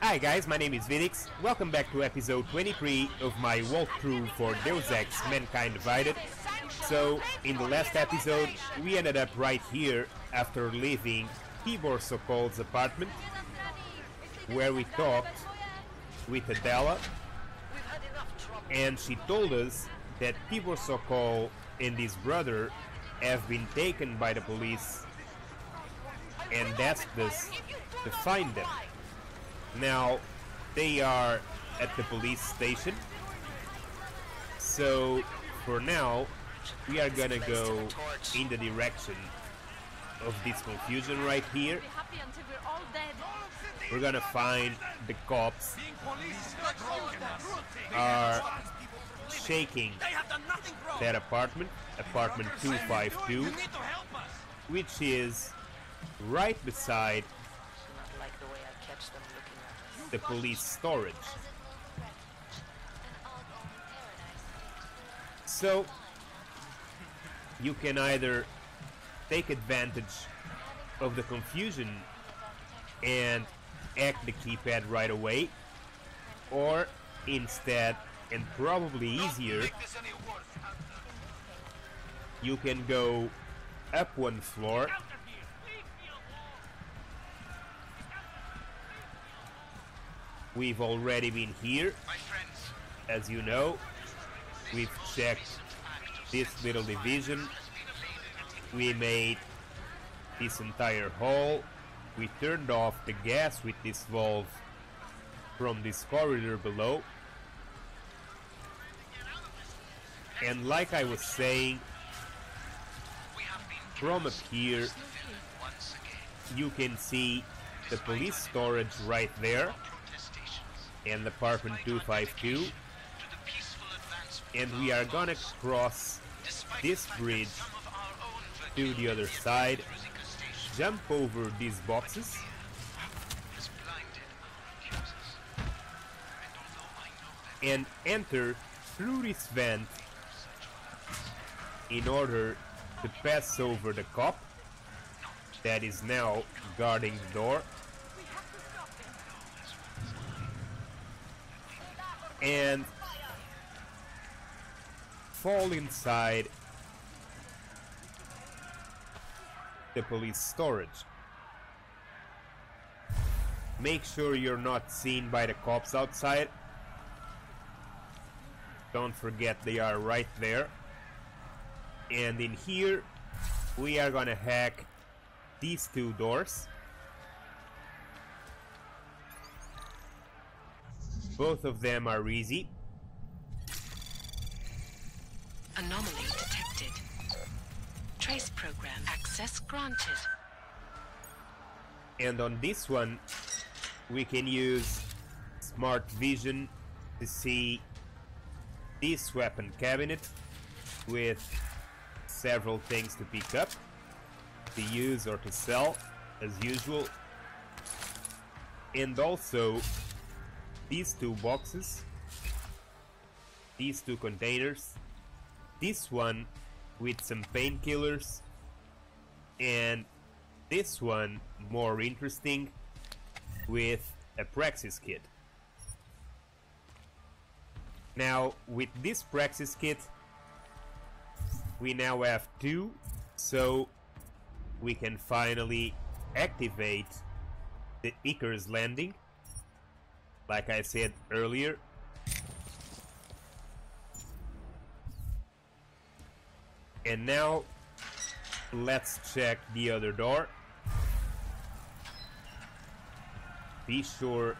Hi guys, my name is Vidiks. Welcome back to episode 23 of my walkthrough for Deus Ex Mankind Divided. So, in the last episode, we ended up right here after leaving Tibor Sokol's apartment, where we talked with Adela, and she told us that Tibor Sokol and his brother have been taken by the police and asked us to find them. Now, they are at the police station, so for now we are gonna go in the direction of this confusion right here. We're gonna find the cops are shaking that apartment, apartment 252, which is right beside the police storage. So you can either take advantage of the confusion and hack the keypad right away, or instead, and probably easier, you can go up one floor We've already been here, as you know. We've checked this little division. We made this entire hall. We turned off the gas with this valve from this corridor below. And like I was saying, from up here you can see the police storage right there and apartment 252, and we are gonna cross this bridge to the other side, jump over these boxes, and enter through this vent in order to pass over the cop that is now guarding the door, and fall inside the police storage. Make sure you're not seen by the cops outside. Don't forget they are right there. And in here we are gonna hack these two doors. Both of them are easy. Anomaly detected. Trace program access granted. And on this one, we can use smart vision to see this weapon cabinet with several things to pick up, to use or to sell, as usual. And also these two boxes, these two containers, this one with some painkillers, and this one more interesting with a Praxis kit. Now with this Praxis kit we now have two, so we can finally activate the Icarus landing, like I said earlier. And now let's check the other door. Be sure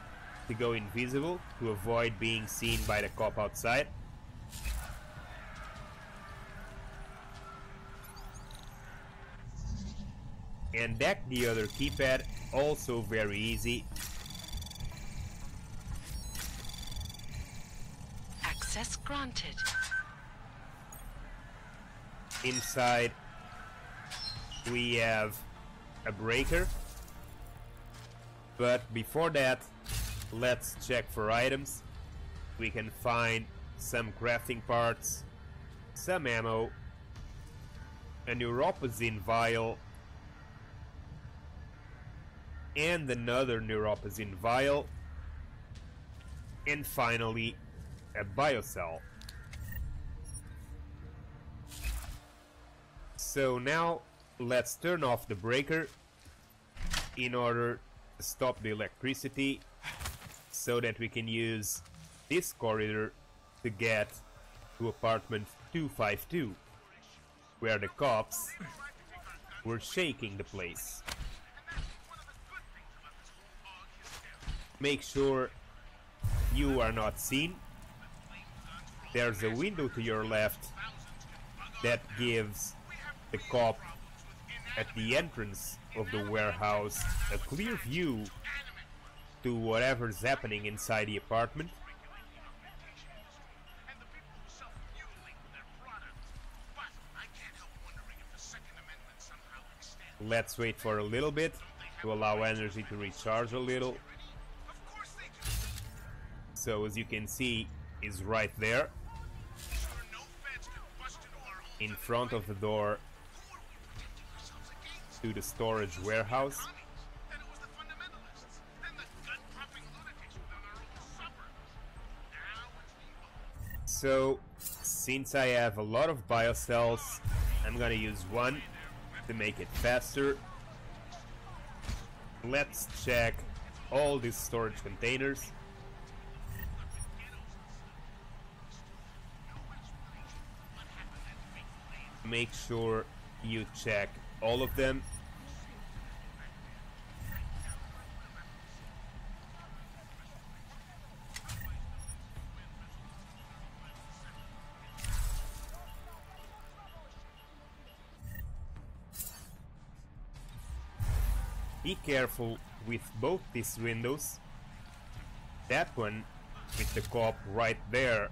to go invisible to avoid being seen by the cop outside. And hack the other keypad, also very easy. Access granted. Inside we have a breaker, but before that let's check for items. We can find some crafting parts, some ammo, a neuropazine vial, and another neuropazine vial, and finally a biocell. So now let's turn off the breaker in order to stop the electricity so that we can use this corridor to get to apartment 252, where the cops were shaking the place. Make sure you are not seen. There's a window to your left that gives the cop at the entrance of the warehouse a clear view to whatever's happening inside the apartment. Let's wait for a little bit to allow energy to recharge a little. So as you can see, is right there in front of the door to the storage warehouse. So since I have a lot of biocells, I'm gonna use one to make it faster. Let's check all these storage containers. Make sure you check all of them. Be careful with both these windows. That one with the cop right there,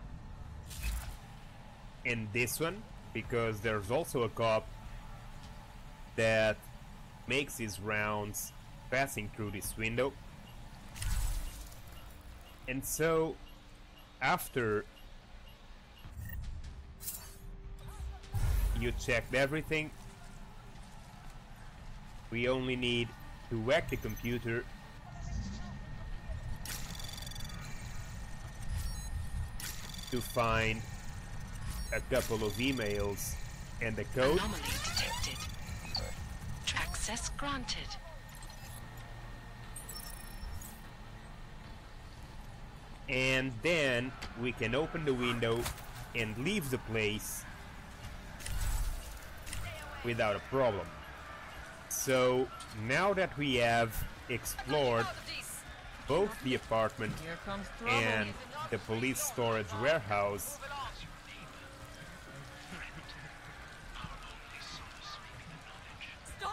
and this one, because there's also a cop that makes his rounds passing through this window. And so after you checked everything, we only need to hack the computer to find a couple of emails and the code. Anomaly detected. Access granted. And then we can open the window and leave the place without a problem. So now that we have explored both the apartment and the police storage warehouse,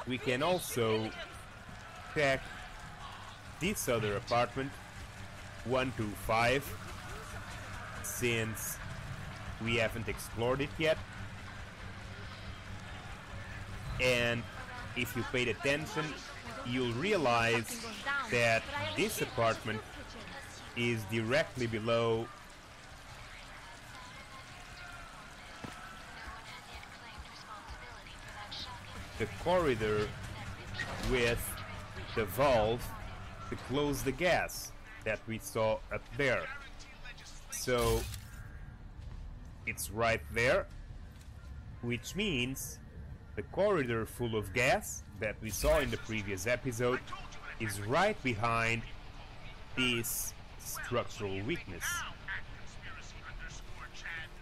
we can also check this other apartment, 125, since we haven't explored it yet. And if you paid attention, you'll realize that this apartment is directly below the corridor with the valve to close the gas that we saw up there. So it's right there, which means the corridor full of gas that we saw in the previous episode is right behind this structural weakness.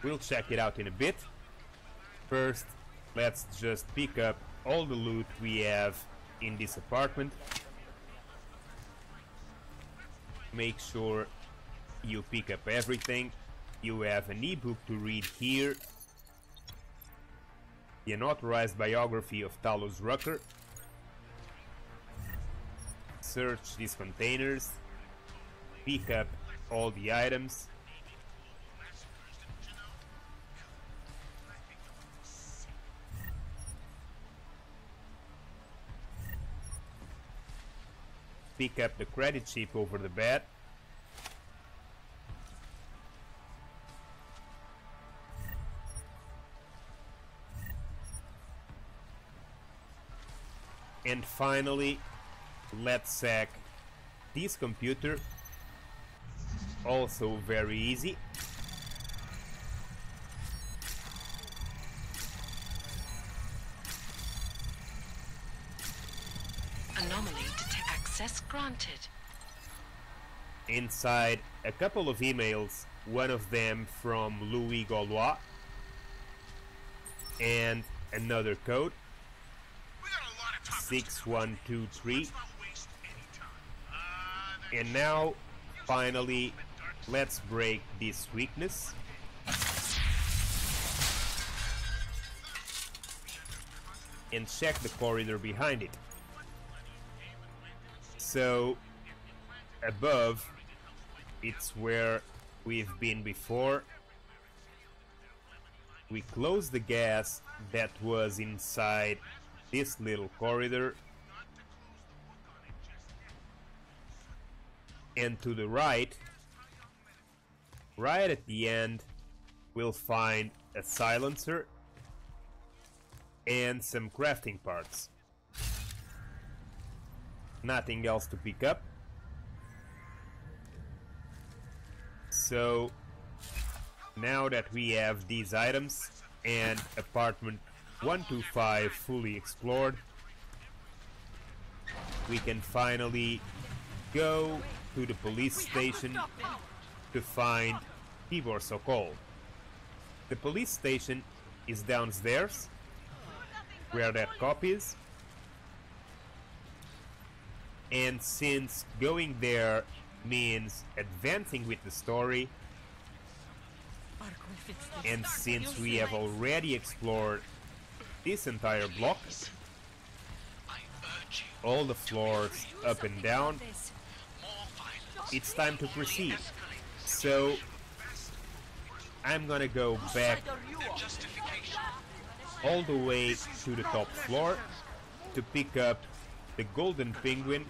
We'll check it out in a bit. First, let's just pick up all the loot we have in this apartment. Make sure you pick up everything. You have an ebook to read here, the unauthorized biography of Talos Rucker. Search these containers, pick up all the items. Pick up the credit chip over the bed. And finally, let's hack this computer also very easy. Anomaly detect. Access granted. Inside a couple of emails, one of them from Louis Gaulois, and another code 6123. And now finally let's break this weakness. And check the corridor behind it. So above, it's where we've been before. We close the gas that was inside this little corridor, and to the right at the end, we'll find a silencer and some crafting parts. Nothing else to pick up. So now that we have these items and apartment 125 fully explored, we can finally go to the police station to find Tibor Sokol. The police station is downstairs, where that cop is. And since going there means advancing with the story, and since we have already explored this entire block, all the floors up and down, it's time to proceed. So I'm gonna go back all the way to the top floor to pick up the golden penguin.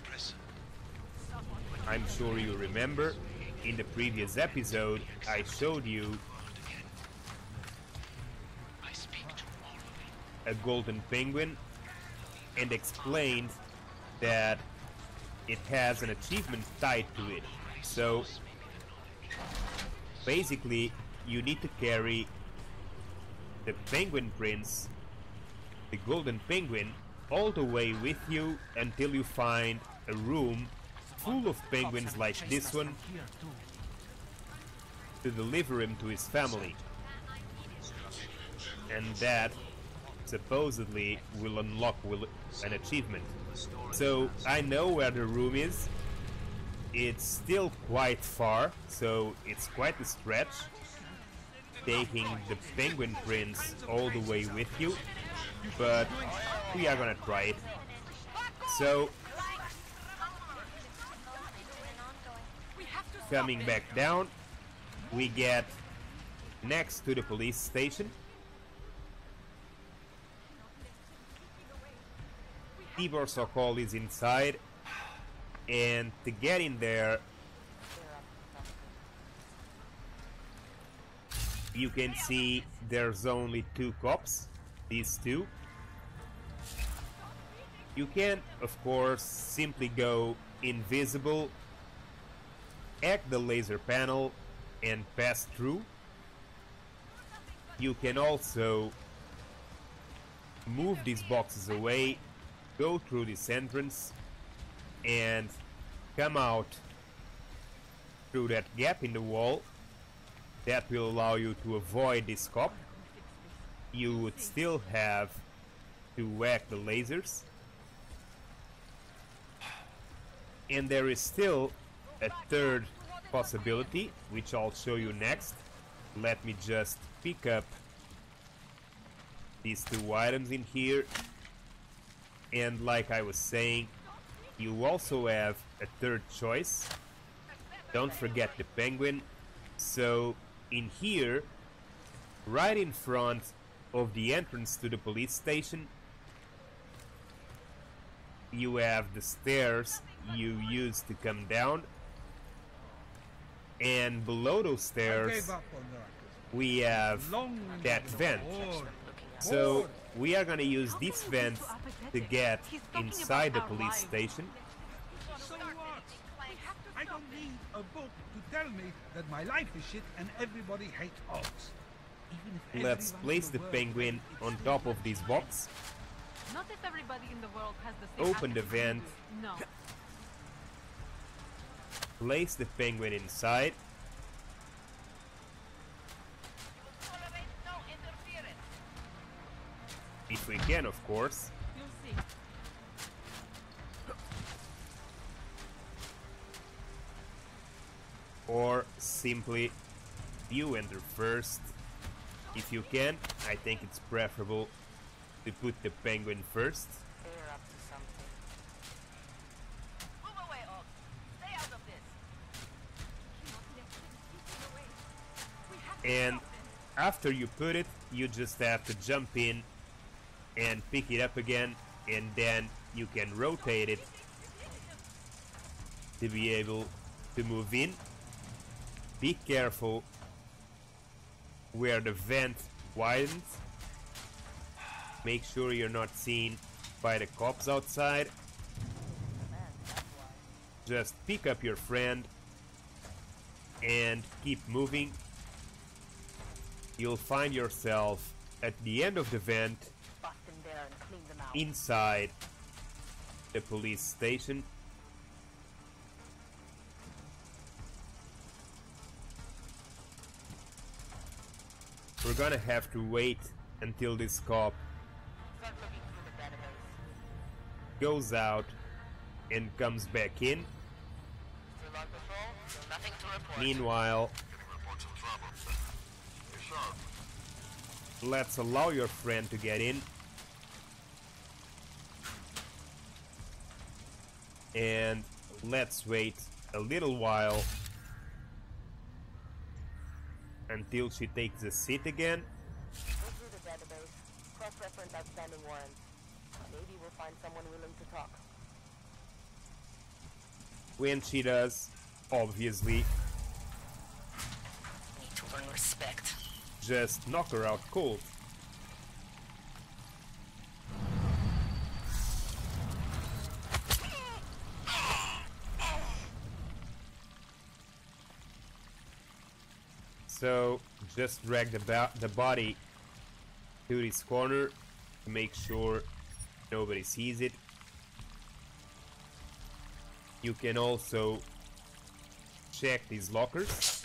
I'm sure you remember, in the previous episode I showed you a golden penguin and explained that it has an achievement tied to it. So basically you need to carry the penguin prince, the golden penguin, all the way with you until you find a room full of penguins like this one to deliver him to his family. And that supposedly will unlock an achievement. So I know where the room is. It's still quite far, so it's quite a stretch taking the penguin prince all the way with you, but we are gonna try it. So coming back down, we get next to the police station. Tibor Sokol is inside, and to get in there you can see there's only two cops, these two. You can of course simply go invisible, hack the laser panel and pass through. You can also move these boxes away, go through this entrance and come out through that gap in the wall. That will allow you to avoid this cop. You would still have to whack the lasers. And there is still a third possibility, which I'll show you next. Let me just pick up these two items in here. And like I was saying, you also have a third choice. Don't forget the penguin. So in here, right in front of the entrance to the police station, you have the stairs you use to come down, and below those stairs we have that vent. So we are gonna use this vent to get inside the police station. I don't need a book to tell me that my life is shit and everybody hates orcs. Even if Let's everyone place in the world penguin hates it, on still top of not this fine. box. Not if everybody in the world has the same Open the attitude we vent. do. No. Place the penguin inside. If we can, of course. You'll see. Or simply you enter first. If you can, I think it's preferable to put the penguin first. They're up to something. Move away, Oak. Stay out of this. And after you put it, you just have to jump in and pick it up again, and then you can rotate it to be able to move in. Be careful where the vent widens. Make sure you're not seen by the cops outside. Just pick up your friend and keep moving. You'll find yourself at the end of the vent Bust in there and clean them out. inside the police station. We're gonna have to wait until this cop Start looking through the database. goes out and comes back in. Still on patrol? So nothing to report. Meanwhile, let's allow your friend to get in. And let's wait a little while until she takes a seat again. Go through the database. Cross-reference outstanding warrants. Maybe we'll find someone willing to talk. When she does, obviously, Need to learn respect. just knock her out cold. So just drag the body to this corner to make sure nobody sees it. You can also check these lockers.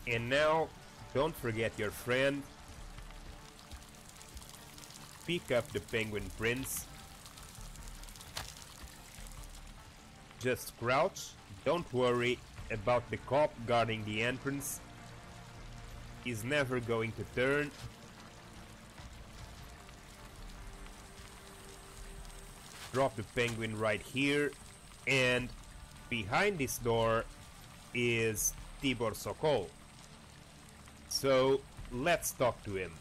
And now, don't forget your friend. Pick up the penguin prince. Just crouch. Don't worry about the cop guarding the entrance. He's never going to turn. Drop the penguin right here. And behind this door is Tibor Sokol. So let's talk to him.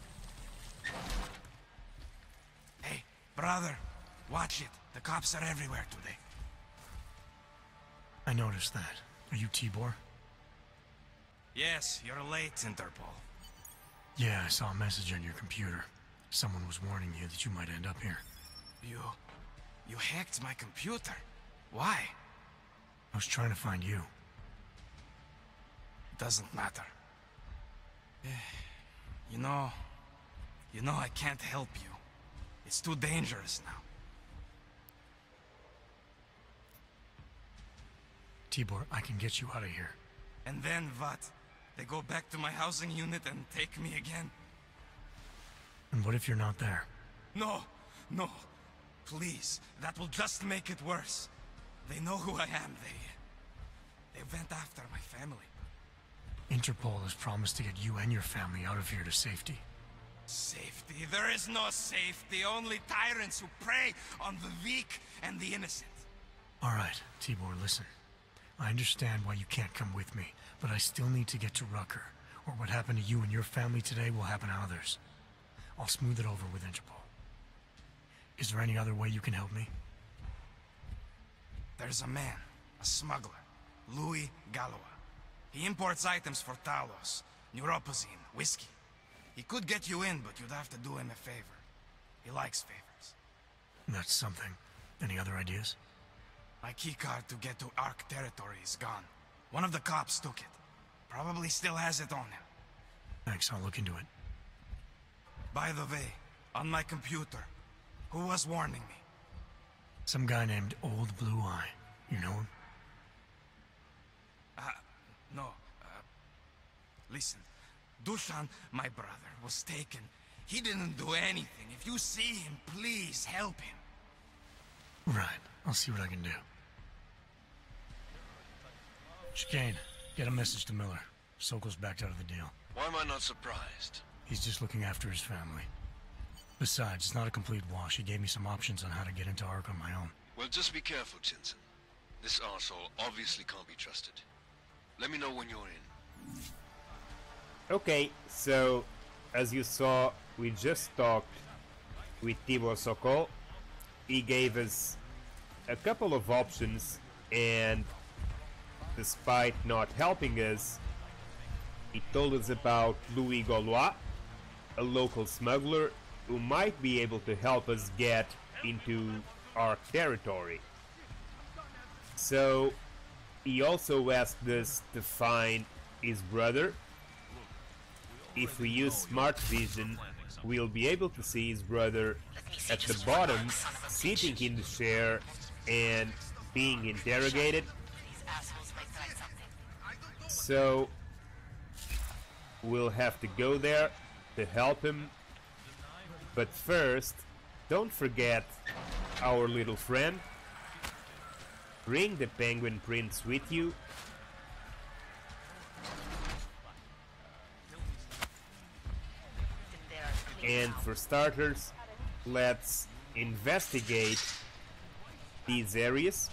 Hey, brother, watch it. The cops are everywhere today. I noticed that. Are you Tibor? Yes, you're late, Interpol. Yeah, I saw a message on your computer. Someone was warning you that you might end up here. You hacked my computer. Why? I was trying to find you. Doesn't matter. You know I can't help you. It's too dangerous now. Tibor, I can get you out of here. And then what? They go back to my housing unit and take me again? And what if you're not there? No, no. Please, that will just make it worse. They know who I am. They went after my family. Interpol has promised to get you and your family out of here to safety. Safety? There is no safety. Only tyrants who prey on the weak and the innocent. Alright, Tibor, listen. I understand why you can't come with me, but I still need to get to Rucker, or what happened to you and your family today will happen to others. I'll smooth it over with Interpol. Is there any other way you can help me? There's a man, a smuggler, Louis Galois. He imports items for Talos, neuropozyne, whiskey. He could get you in, but you'd have to do him a favor. He likes favors. That's something. Any other ideas? My keycard to get to Ark territory is gone. One of the cops took it. Probably still has it on him. Thanks, I'll look into it. By the way, on my computer, who was warning me? Some guy named Old Blue Eye. You know him? No. Listen, Duchan, my brother, was taken. He didn't do anything. If you see him, please help him. Right. I'll see what I can do. Chicane, get a message to Miller. Sokol's backed out of the deal. Why am I not surprised? He's just looking after his family. Besides, it's not a complete wash. He gave me some options on how to get into Ark on my own. Well, just be careful, Jensen. This arsehole obviously can't be trusted. Let me know when you're in. Okay, so as you saw, we just talked with Tibor Sokol. He gave us a couple of options, and despite not helping us, he told us about Louis Galois, a local smuggler who might be able to help us get into our territory. So he also asked us to find his brother. If we use smart vision, we'll be able to see his brother at the bottom, sitting in the chair and being interrogated. So we'll have to go there to help him. But first, don't forget our little friend. Bring the Penguin Prince with you. And for starters, let's investigate these areas.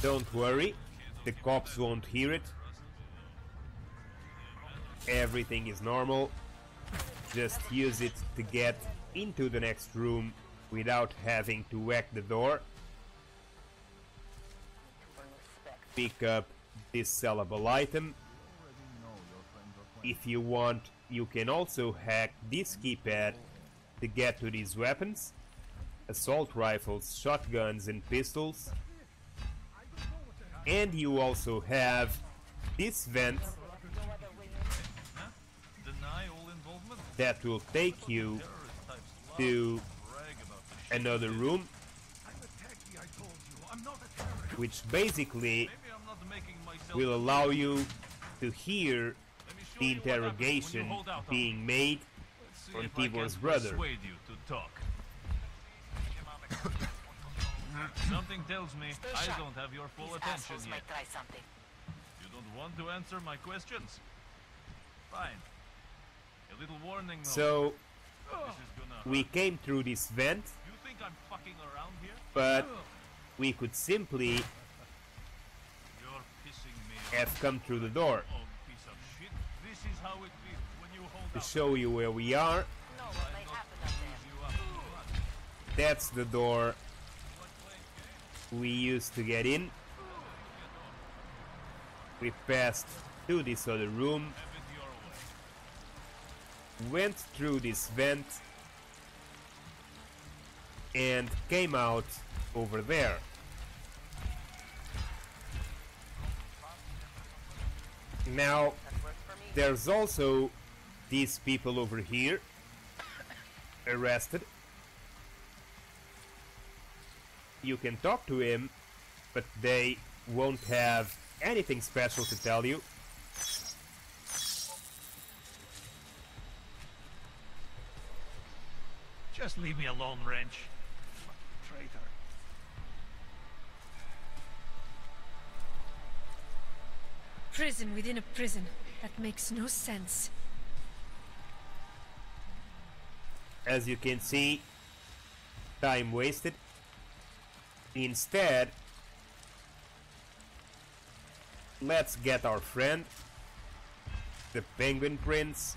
Don't worry, the cops won't hear it. Everything is normal. Just use it to get into the next room without having to whack the door. Pick up this sellable item. If you want, you can also hack this keypad to get to these weapons: assault rifles, shotguns and pistols. And you also have this vent that will take you to another room, which basically will allow you to hear the interrogation being made on Tibor's brother. Something tells me I don't have your full attention yet. You don't want to answer my questions? Fine. A little warning though. So we came through this vent, You think I'm fucking around here? but we could simply You're pissing me have come through the door. off, piece of shit. This is how it feels when you hold To out. show you where we are, that's the door we used to get in. We passed through this other room, went through this vent, and came out over there. Now, there's also these people over here, arrested. You can talk to him, but they won't have anything special to tell you. Just leave me alone, Wrench. Fucking traitor. Prison within a prison. That makes no sense. As you can see, time wasted. Instead, let's get our friend, the Penguin Prince.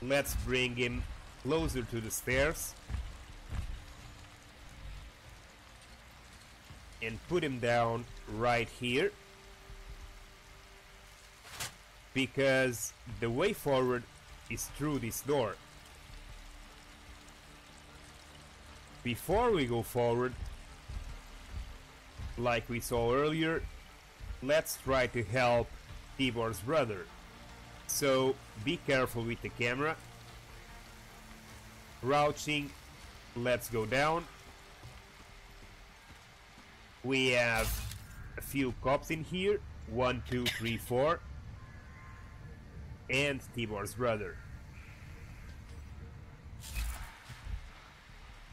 Let's bring him closer to the stairs and put him down right here, because the way forward is through this door. Before we go forward, like we saw earlier, let's try to help Tibor's brother. So be careful with the camera. Crouching, let's go down. We have a few cops in here, 1, 2, 3, 4, and Tibor's brother.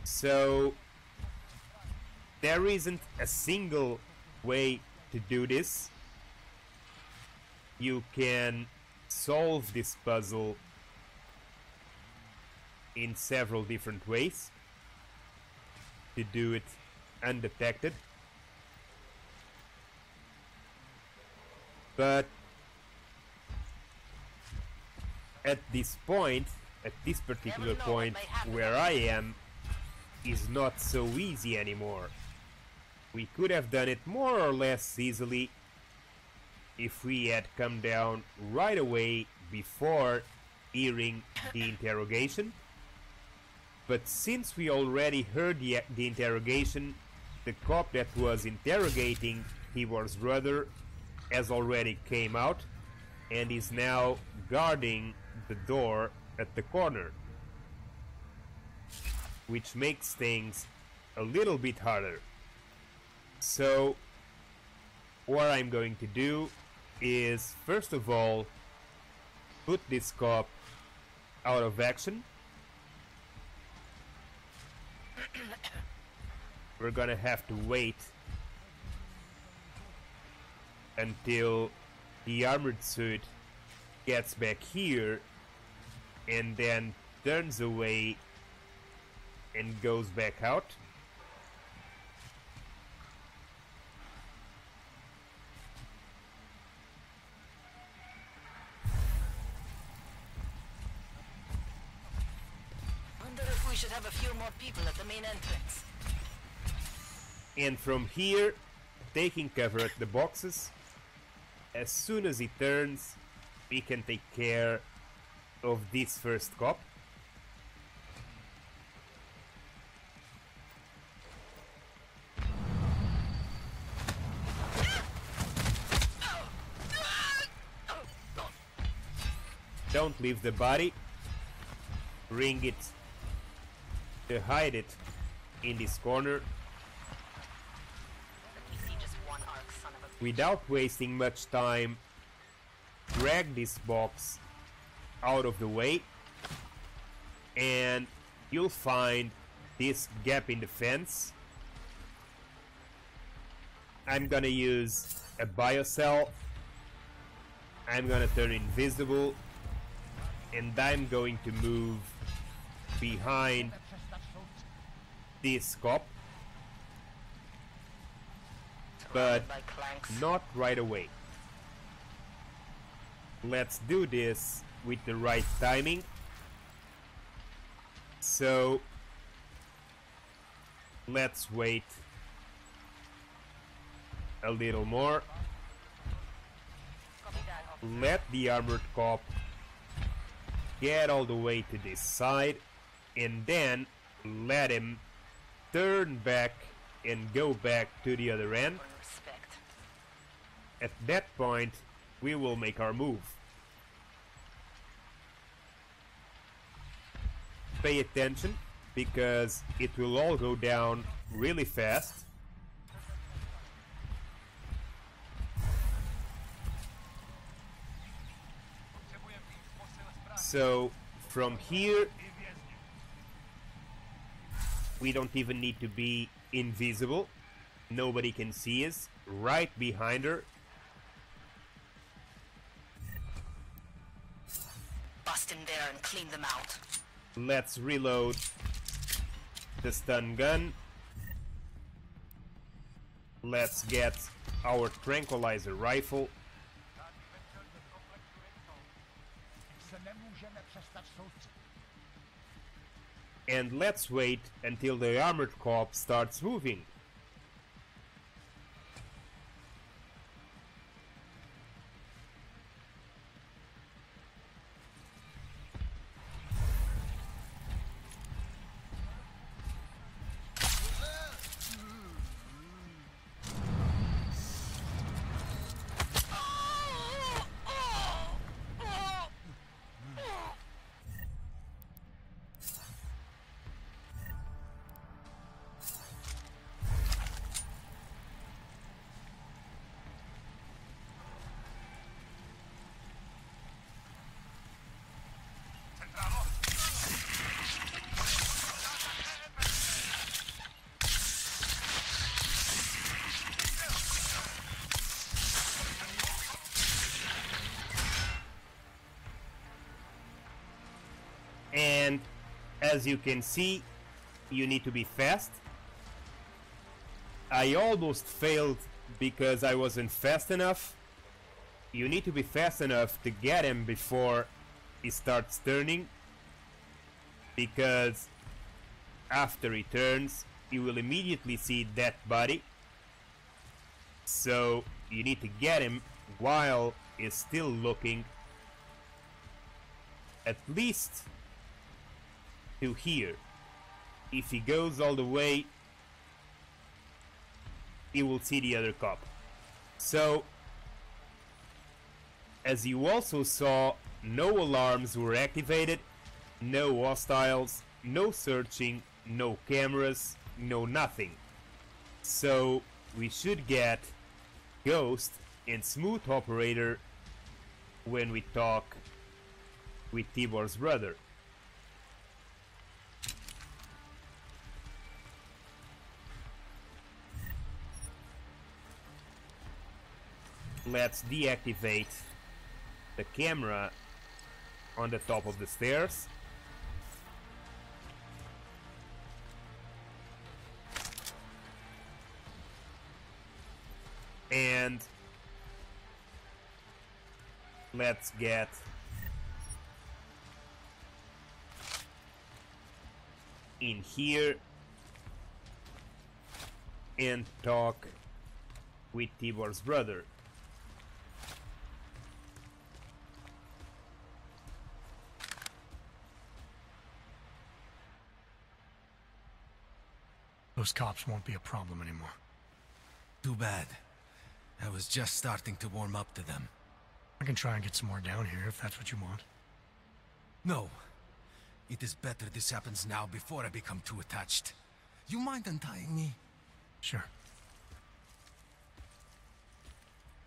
So there isn't a single way to do this. You can solve this puzzle in several different ways to do it undetected. But at this point, at this particular point where I am, is not so easy anymore. We could have done it more or less easily if we had come down right away before hearing the interrogation. But since we already heard the interrogation, the cop that was interrogating Tibor's brother has already came out and is now guarding the door at the corner, which makes things a little bit harder. So what I'm going to do is, first of all, put this cop out of action. We're gonna have to wait until the armored suit gets back here and then turns away and goes back out. Wonder if we should have a few more people at the main entrance. And from here, taking cover at the boxes, as soon as he turns, we can take care of this first cop. Don't leave the body. Bring it to hide it in this corner. Without wasting much time, drag this box out of the way and you'll find this gap in the fence. I'm gonna use a biocell. I'm gonna turn invisible and I'm going to move behind this cop, but not right away. Let's do this with the right timing. So let's wait a little more. Let the armored cop get all the way to this side and then let him turn back and go back to the other end. At that point, we will make our move. Pay attention, because it will all go down really fast. So, from here, we don't even need to be invisible. Nobody can see us. Right behind her. Bust in there and clean them out. Let's reload the stun gun. Let's get our tranquilizer rifle. And let's wait until the armored cop starts moving. And as you can see, you need to be fast. I almost failed because I wasn't fast enough. You need to be fast enough to get him before he starts turning, because after he turns, you will immediately see that body. So you need to get him while he's still looking, at least to here. If he goes all the way, he will see the other cop. So, as you also saw, no alarms were activated, no hostiles, no searching, no cameras, no nothing. So we should get Ghost and Smooth Operator when we talk with Tibor's brother. Let's deactivate the camera on the top of the stairs. And let's get in here and talk with Tibor's brother. Those cops won't be a problem anymore. Too bad. I was just starting to warm up to them. I can try and get some more down here if that's what you want. No. It is better this happens now before I become too attached. You mind untying me? Sure.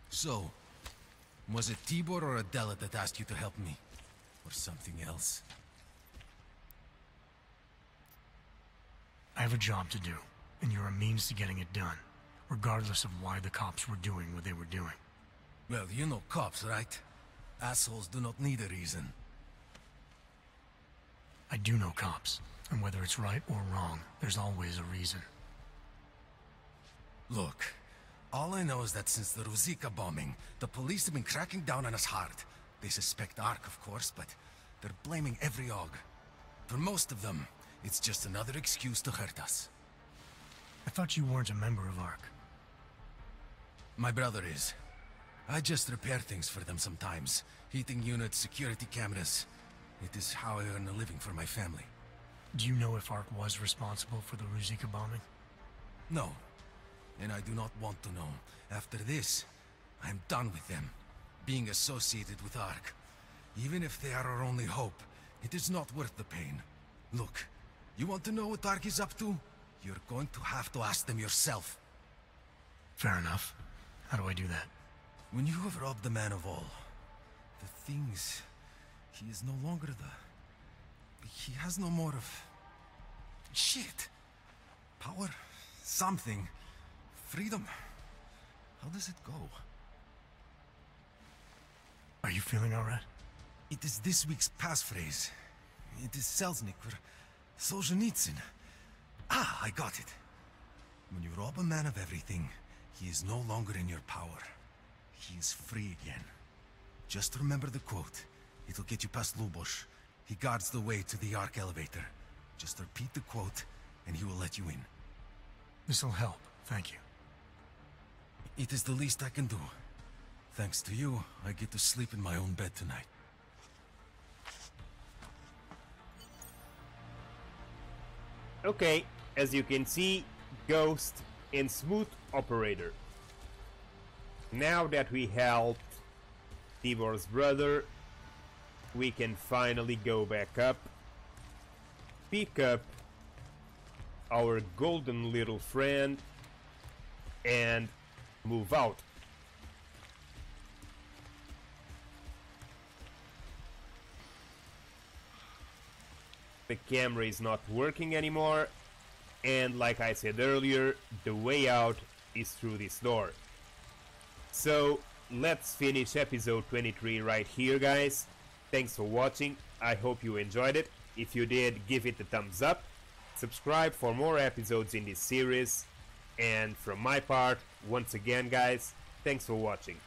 So, was it Tibor or Adela that asked you to help me? Or something else? I have a job to do, and you're a means to getting it done, regardless of why the cops were doing what they were doing. Well, you know cops, right? Assholes do not need a reason. I do know cops, and whether it's right or wrong, there's always a reason. Look, all I know is that since the Ruzicka bombing, the police have been cracking down on us hard. They suspect Ark, of course, but they're blaming every AUG. For most of them, it's just another excuse to hurt us. I thought you weren't a member of ARC. My brother is. I just repair things for them sometimes. Heating units, security cameras. It is how I earn a living for my family. Do you know if ARC was responsible for the Ruzicka bombing? No. And I do not want to know. After this, I am done with them. Being associated with ARC. Even if they are our only hope, it is not worth the pain. Look, you want to know what ARC is up to? You're going to have to ask them yourself. Fair enough. How do I do that? When you have robbed the man of all, the thing is, he is no longer the... He has no more of... Shit! Power? Something. Freedom? How does it go? Are you feeling alright? It is this week's passphrase. It is Selznick or Solzhenitsyn. Ah, I got it. When you rob a man of everything, He is no longer in your power. He is free again. Just remember the quote. It'll get you past Lubosh. He guards the way to the Ark elevator. Just repeat the quote, and he will let you in. This'll help, thank you. It is the least I can do. Thanks to you, I get to sleep in my own bed tonight. Okay, as you can see, Ghost and Smooth Operator. Now that we helped Tibor's brother, we can finally go back up, pick up our golden little friend, and move out. The camera is not working anymore, and like I said earlier, the way out is through this door. So let's finish episode 23 right here, guys. Thanks for watching. I hope you enjoyed it. If you did, give it a thumbs up. Subscribe for more episodes in this series. And from my part, once again, guys, thanks for watching.